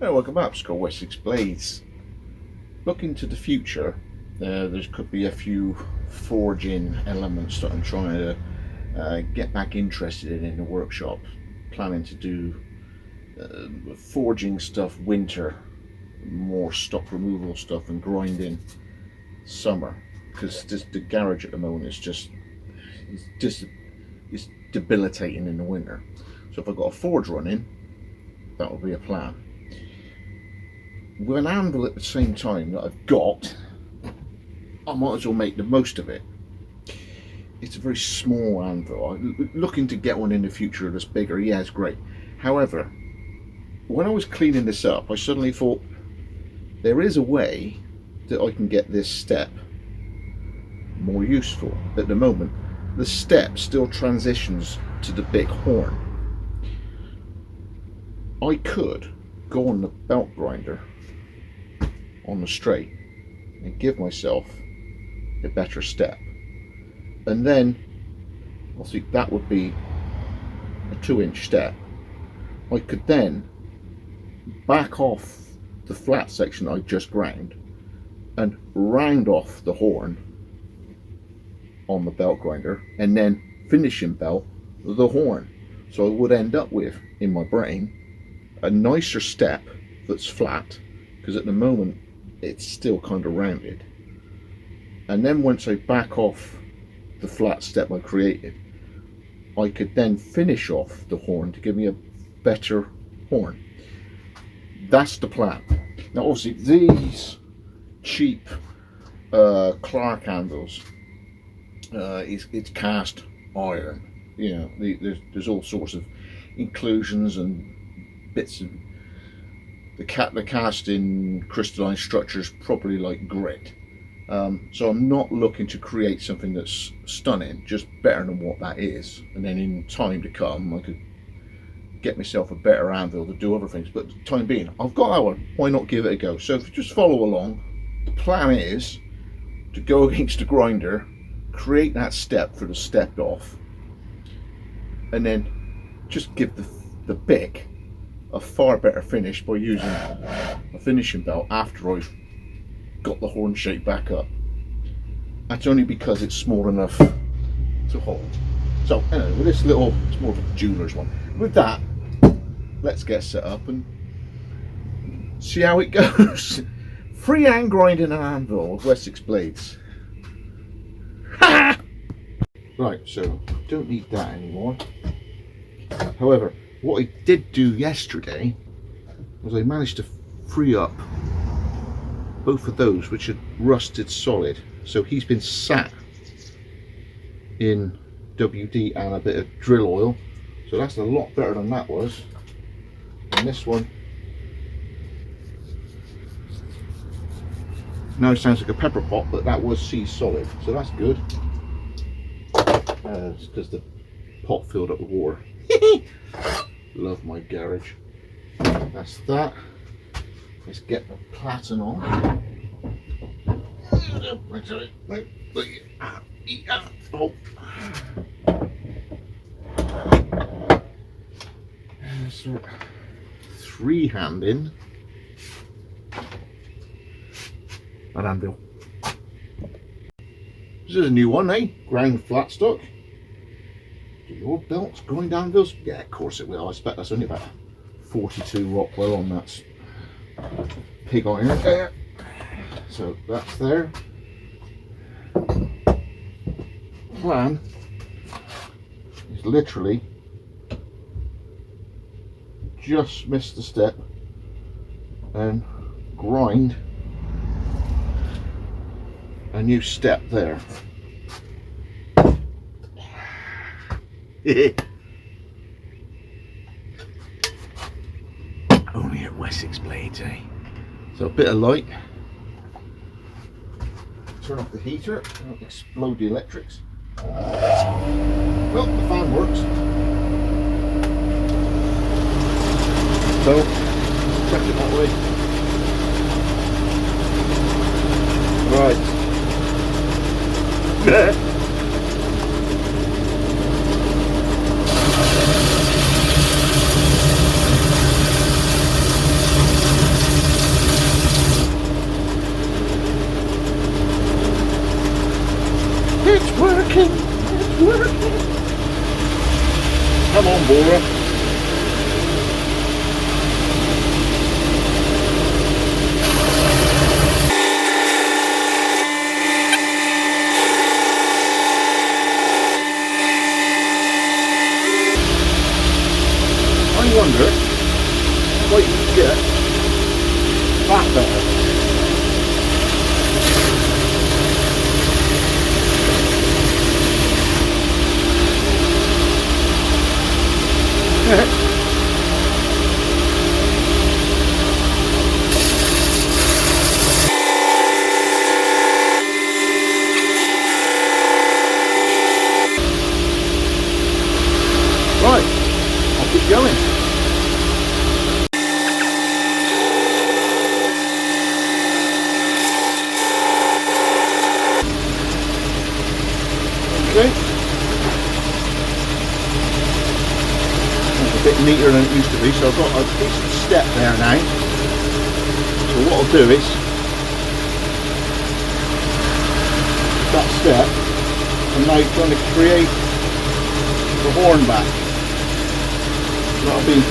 Hey, welcome back. It's called Wessex Blades. Looking to the future, there could be a few forging elements that I'm trying to get back interested in the workshop. Planning to do forging stuff winter, more stock removal stuff, and grinding summer. Because the garage at the moment is just it's debilitating in the winter. So if I've got a forge running, that would be a plan. With an anvil at the same time that I've got, I might as well make the most of it. It's a very small anvil. I'm looking to get one in the future that's bigger. Yeah, it's great. However, when I was cleaning this up, I suddenly thought there is a way that I can get this step more useful. At the moment, the step still transitions to the big horn. I could go on the belt grinder on the straight and give myself a better step, and then obviously that would be a 2-inch step. I could then back off the flat section I just ground and round off the horn on the belt grinder and then finishing belt the horn. So I would end up with, in my brain, a nicer step that's flat, because at the moment it's still kind of rounded. And then once I back off the flat step I created, I could then finish off the horn to give me a better horn. That's the plan. Now obviously these cheap Clarke anvils, it's cast iron. You know, there's all sorts of inclusions and bits of the cast in crystalline structures, probably like grit. So I'm not looking to create something that's stunning, just better than what that is. And then in time to come, I could get myself a better anvil to do other things. But the time being, I've got that one. Why not give it a go? So if you just follow along, the plan is to go against the grinder, create that step for the stepped off, and then just give the bick a far better finish by using a finishing belt after I've got the horn shape back up. That's only because it's small enough to hold. So anyway, with this little, it's more of a jeweler's one. With that, let's get set up and see how it goes. Freehand grinding an anvil with Wessex Blades. Right, so don't need that anymore. However, what I did do yesterday was I managed to free up both of those which had rusted solid. So he's been sat in WD and a bit of drill oil. So that's a lot better than that was. And this one now sounds like a pepper pot, but that was sea solid. So that's good. It's because the pot filled up with water. Love my garage. That's that. Let's get the platen on. Oh. So, three-handing an anvil. This is a new one, eh? Ground flat stock. Do your belts grind anvils? Yeah, of course it will. I expect that's only about 42 Rockwell on that pig iron there. So that's there. Plan is literally just miss the step and grind a new step there. Only at Wessex Blades, eh? So a bit of light. Turn off the heater, don't explode the electrics. Well, the fan works. So, check it that way. Right. on, borer. I wonder what you can get that better. Right, I'll keep going. Okay. That's a bit neater than it used to be, so I've got a decent step there now. So what I'll do is that step, I'm now going to create the horn back. That'll be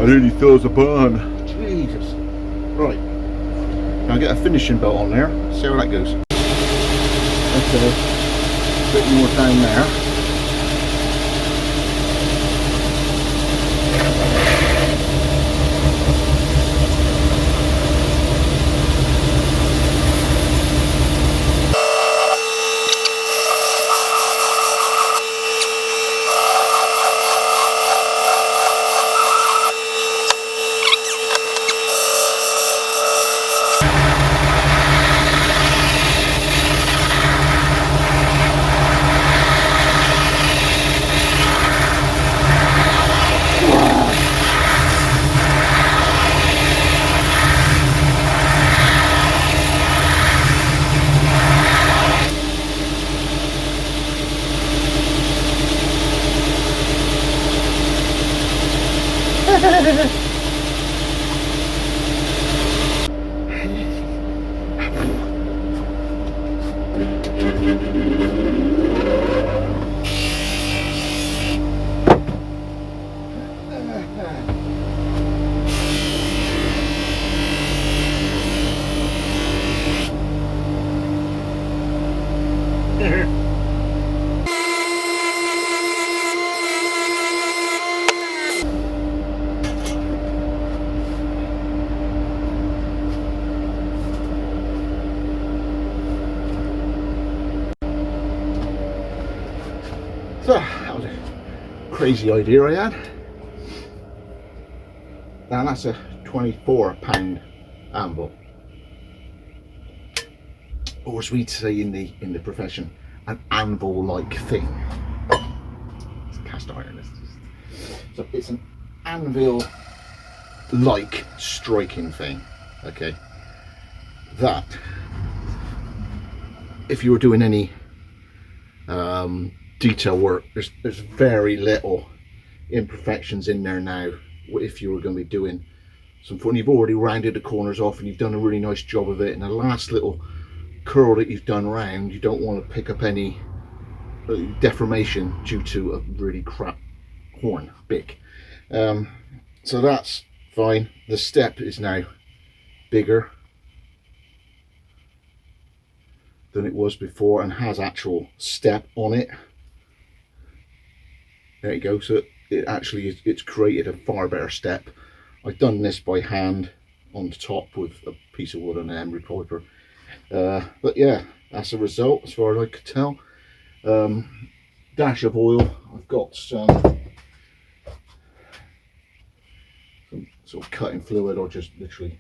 I nearly throws a burn. Jesus. Right. Now I get a finishing belt on there. See how that goes. Okay. A bit more down there. So that was a crazy idea I had. Now that's a 24-pound anvil, or as we'd say in the profession, an anvil-like thing. It's cast iron. So it's an anvil-like striking thing. Okay, that if you were doing any detail work, there's very little imperfections in there now. If you were going to be doing some fun, you've already rounded the corners off and you've done a really nice job of it, and the last little curl that you've done round, you don't want to pick up any deformation due to a really crap horn bick. So that's fine. The step is now bigger than it was before and has actual step on it. There you go. So it actually is, it's created a far better step. I've done this by hand on the top with a piece of wood and an emery piper. But yeah, that's the result as far as I could tell. Dash of oil. I've got some sort of cutting fluid, or just literally,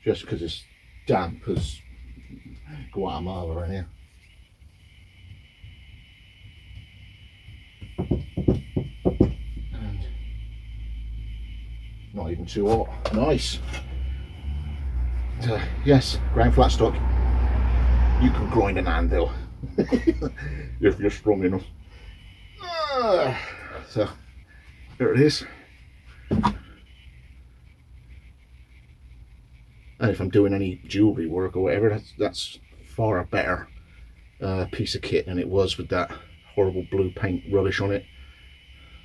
just because it's damp as Guatemala in here. And not even too hot. Nice. Yes, ground flat stock. You can grind an anvil if you're strong enough. So there it is. And if I'm doing any jewellery work or whatever, that's far a better piece of kit than it was with that horrible blue paint rubbish on it.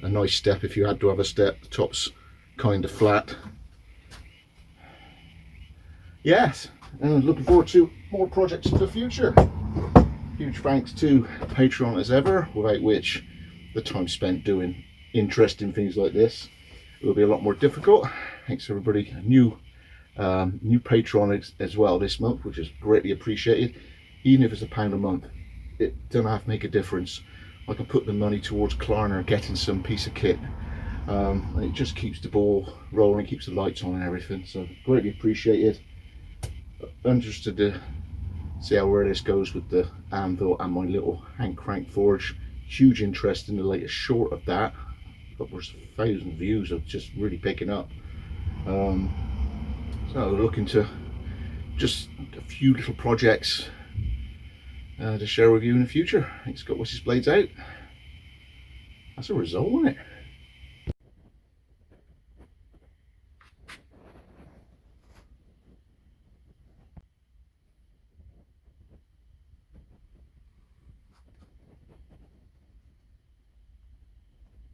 A nice step if you had to have a step. The top's kind of flat. Yes, and looking forward to more projects in the future. Huge thanks to Patreon as ever, without which the time spent doing interesting things like this will be a lot more difficult. Thanks everybody. New Patreon as well this month, which is greatly appreciated. Even if it's £1 a month, it doesn't have to make a difference. I can put the money towards Clarke getting some piece of kit, and it just keeps the ball rolling, keeps the lights on and everything. So greatly appreciated. Interested to see where this goes with the anvil and my little hand crank forge. Huge interest in the latest short of that. Upwards of 1,000 views, of just really picking up. So looking to just a few little projects to share with you in the future. Thanks, got Wessex Blades out. That's a result, isn't it?